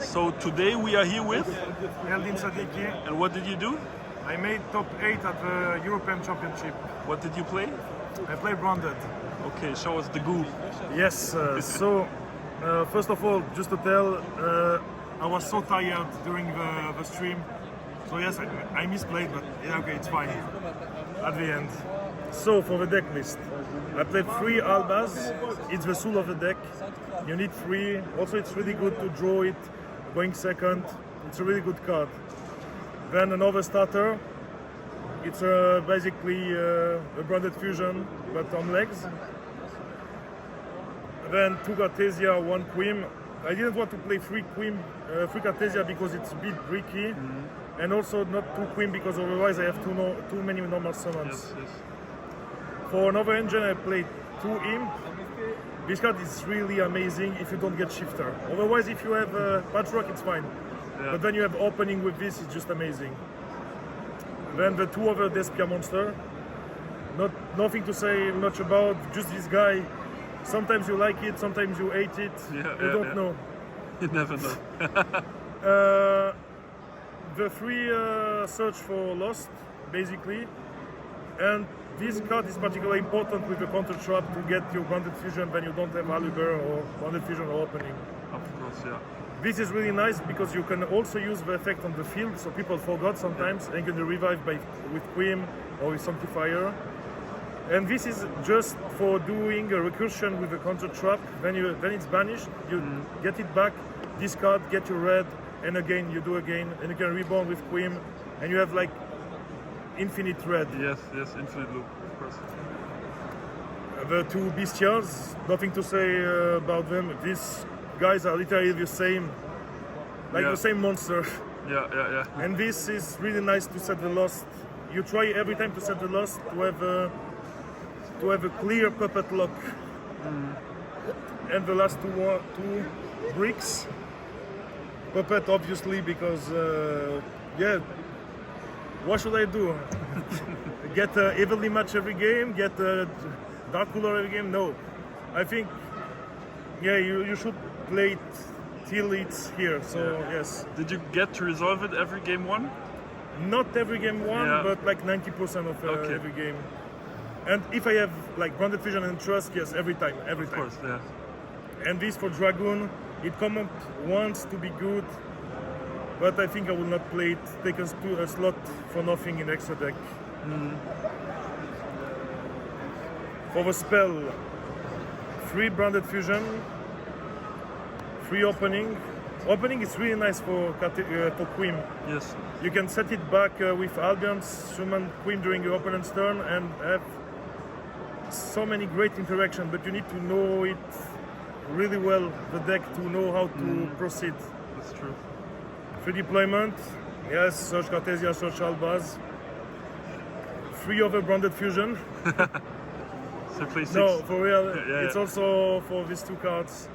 So today we are here with, Eldin, Sadiki. and what did you do? I made top 8 at the Eurpean Championship. What did you play? I played Branded. Okay, show us the goo. Yes, first of all, just to tell, I was so tired during the stream. So yes, I misplayed, but yeah, okay, it's fine at the end. So for the deck list, I played 3 Albas. It's the soul of the deck. You need 3. Also, it's really good to draw it going second. It's a really good card. Then another starter. It's basically a Branded Fusion, but on legs. Then 2 Cartesia, 1 G.Y.M. I didn't want to play 3 G.Y.M, 3 Cartesia because it's a bit bricky, and also not 2 G.Y.M because otherwise I have too many normal summons. Yes. For another engine, I played 2 Imp. This card is really amazing if you don't get Shifter. Otherwise, if you have Patchwork, it's fine. Yeah. But then you have opening with this, it's just amazing. Then the 2 other Despia monster. Nothing to say much about, just this guy. Sometimes you like it, sometimes you hate it. You don't know. You never know. The 3 search for Lost, basically. And this card is particularly important with the counter trap to get your Branded Fusion when you don't have Aluber or Branded Fusion or opening. Of course, yeah. This is really nice because you can also use the effect on the field, so people forgot sometimes, and you can revive with G.Y.M or with Sanctifier. And this is just for doing a recursion with a counter trap. When it's banished, you get it back, discard, get your red, and again you do again, and you can reborn with G.Y.M, and you have like infinite red. Yes, infinite loop, of course. The 2 Bestias, nothing to say about them. These guys are literally the same, the same monster. Yeah. And this is really nice to set the Lost. You try every time to set the Lost to have a clear puppet lock. And the last 2 bricks. Puppet, obviously, because what should I do? Get evenly match every game? Get Dark Cooler every game? No. I think, you should play it till it's here. So, yes. Did you get to resolve it every game 1? Not every game 1, but like 90% of every game. And if I have like Branded Fusion and Trust, yes, every time. Of course, yeah. And this for Dragoon, it come up once to be good, but I think I will not play it, take a slot for nothing in extra deck. For the spell, 3 Branded Fusion, 3 opening. Opening is really nice for G.Y.M. Yes. You can set it back with Albion, summon G.Y.M during your opponent's turn, and have so many great interaction, but you need to know it really well, the deck, to know how to proceed. That's true. 3 deployment, yes, search Cartesia, search Albaz. 3 other Branded Fusion. So play 6. No, for real, it's Yeah. also for these 2 cards.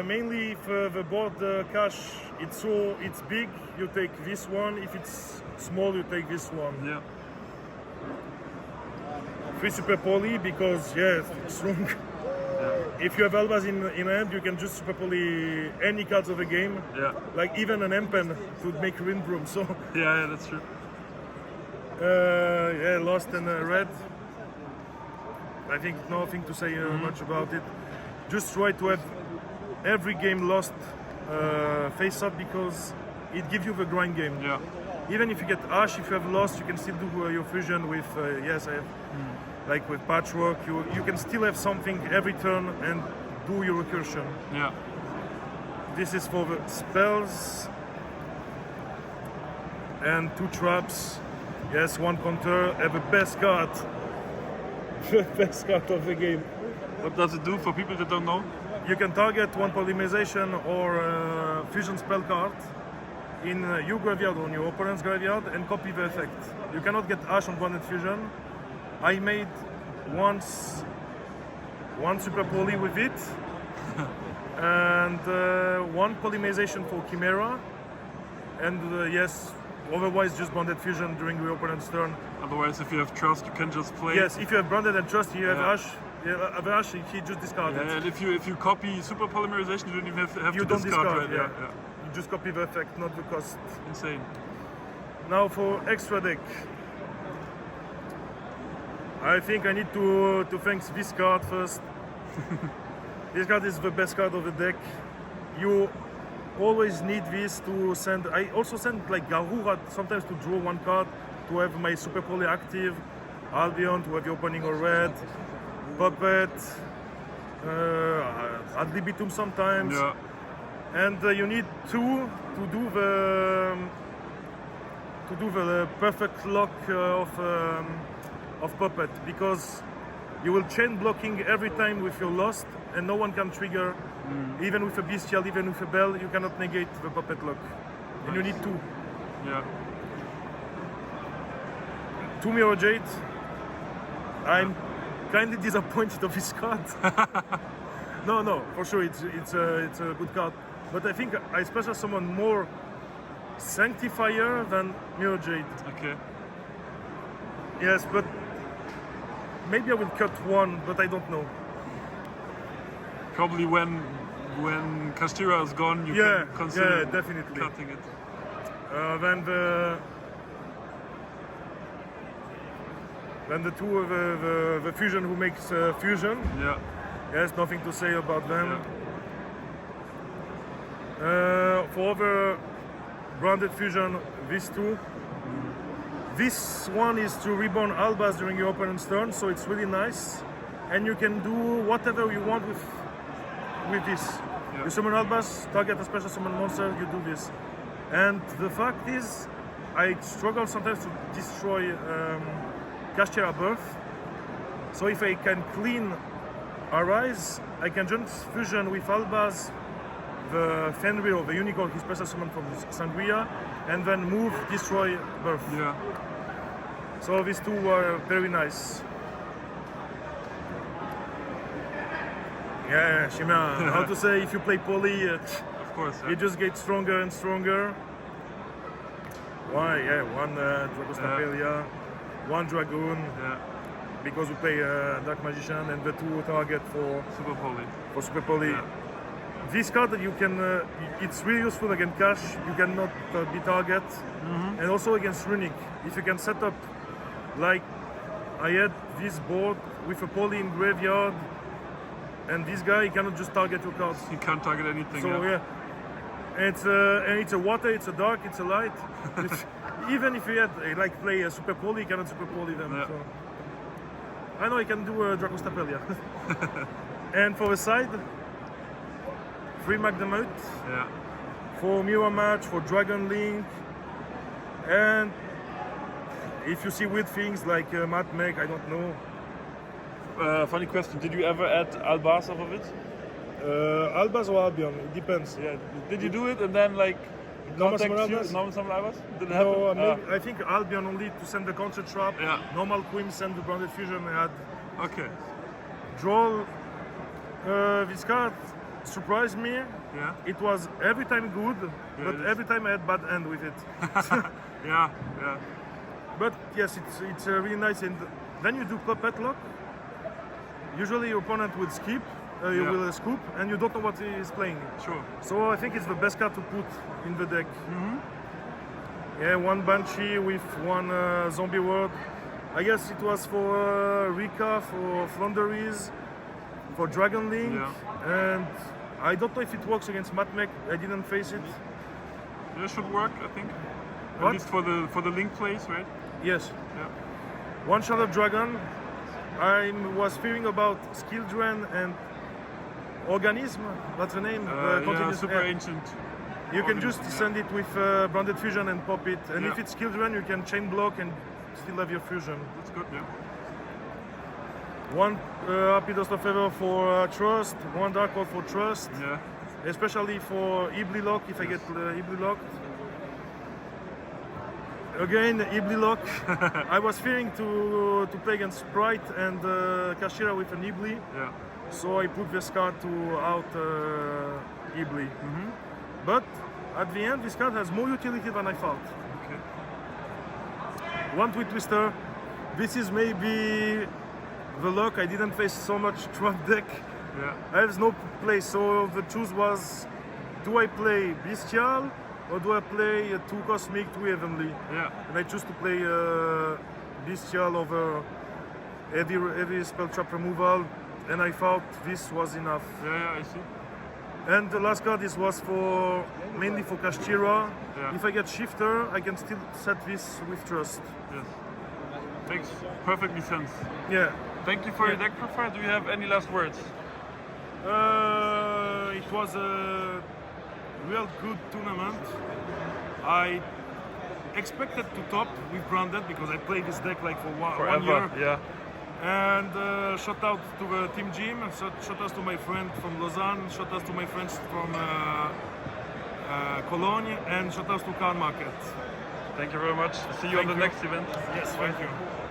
Mainly for the board cache, it's big, you take this one. If it's small, you take this one. Yeah. 3 Super Poly because it's strong. If you have Albas in hand, you can just Super Poly any cards of the game. Yeah. Like even an Empen to make Windbroom. So Yeah, that's true. Lost and red. I think nothing to say much about it. Just try to have every game Lost face up because it gives you the grind game. Yeah. Even if you get Ash, if you have Lost, you can still do your fusion with I have like with Patchwork. You can still have something every turn and do your recursion. Yeah. This is for the spells and 2 traps. Yes, 1 counter. Have the best card. The best card of the game. What does it do for people that don't know? You can target 1 polymerization or fusion spell card in your graveyard or on your opponent's graveyard and copy the effect. You cannot get Ash on Branded Fusion. I made once 1 Super Poly with it and 1 polymerization for Chimera, and otherwise just Branded Fusion during your opponent's turn. Otherwise, if you have Trust, you can just play. Yes, if you have Branded and Trust, you have Ash, Yeah, Averash, he just discarded. Yeah, and if you copy super polymerization, you don't even have You to don't discard. discard, Right? yeah. You just copy the effect, not the cost. Insane. Now for extra deck. I think I need to thank this card first. This card is the best card of the deck. You always need this to send. I also send like Garura sometimes to draw one card, to have my Super Poly active, Albion to have the opening or red, Puppet, ad libitum sometimes. Yeah. And you need two to do the perfect lock of Puppet, because you will chain blocking every time with your Lost, and no one can trigger. Even with a Bestial, even with a Bell, you cannot negate the Puppet lock. And you need two. Yeah. Two Mirror Jade. I'm kindly disappointed of this card. No, for sure it's a good card. But I think I special summon more Sanctifier than Mirror Jade. Okay. Yes, but maybe I will cut one, but I don't know. Probably when Kastira is gone, you can consider definitely cutting it. Then the two of the fusion who makes fusion. Yeah. Yes, nothing to say about them. Yeah. For other branded fusion, these two. This one is to reborn Albas during your opponent's turn, so it's really nice. And you can do whatever you want with this. Yeah. You summon Albas, target a special summon monster, you do this. And the fact is, I struggle sometimes to destroy Kashtira Birth. So if I can clean Arise, I can just fusion with Albas, the Fenrir or the Unicorn, his special summon from Sangria, and then move, destroy Birth. Yeah. So these two are very nice. Yeah, Shima, how to say, if you play Poly, Of course. Yeah. you just get stronger and stronger. Why? Yeah, one Dragostapelia, one Dragoon, Yeah. because we play Dark Magician, and the two target for Super poly. Super Poly. Yeah. This card that you can, it's really useful against Cash. You cannot be target, and also against Runic. If you can set up, like I had this board with a Poly in graveyard, and this guy he cannot just target your cards. You can't target anything. So yeah. and it's a water, it's a dark, it's a light. Even if you had like play a Super Poly, you cannot Super Poly them. Yeah. So. I know I can do a Dragostapelia. And for the side, 3 Magnemite. Yeah. For Mirror Match, for Dragon Link, and if you see weird things like Matt Meg, I don't know. Funny question. Did you ever add Albas off of it? Albas or Albion, it depends. Yeah. Did you do it and then like Normal contact summon you? Albas? Normal summon Albas? Didn't No, happen? maybe, I think Albion only to send the Counter Trap. Yeah. Normal Queen send the Branded Fusion. I had Okay. draw. This card surprised me. Yeah. It was every time good, Yeah, but it is. every time I had bad end with it. Yeah. Yeah. But yes, it's really nice. And then you do Puppet Lock. Usually your opponent will skip, you Yeah. will scoop, and you don't know what he is playing. Sure. So I think it's the best card to put in the deck. Yeah, one Banshee with one Zombie World. I guess it was for Rika, for Flonderies, for Dragon Link, Yeah. and I don't know if it works against Matmech. I didn't face it. Yeah, should work, I think. At What? least for the link plays, right? Yes. Yeah. One Shadow Dragon. I was fearing about Skill Drain and Organism. That's the name. Yeah, continuous- super ancient. You can just Organism, send it with Branded Fusion and pop it. And if Yeah. it's Skill Drain, you can chain block and still have your fusion. That's good, yeah. One Happy Dust of Feather for Trust, one Dark Hole for Trust, Yeah. especially for Ibli Lock if I get Ibli locked. Again, Ibli Lock. I was fearing to play against Sprite and Kashira with an Ibli, Yeah. so I put this card to out Ibli. But at the end, this card has more utility than I thought. Okay. One Tweet Twister. This is maybe the luck. I didn't face so much trap deck. Yeah. I have no play, so the choose was: do I play Bestial or do I play 2 Cosmic, 2 Heavenly? Yeah. And I choose to play Bestial over heavy spell trap removal, and I thought this was enough. Yeah, I see. And the last card was for mainly for Kashtira. Yeah. If I get Shifter, I can still set this with Trust. Yes. Makes perfectly sense. Yeah. Thank you for your deck profile. Do you have any last words? It was a real good tournament. I expected to top with Branded because I played this deck like for one year. Yeah. And shout out to the team G.Y.M, and shout out to my friend from Lausanne, shout out to my friends from Cologne, and shout out to Car Market. Thank you very much. See you on the next event. Yes, thank you.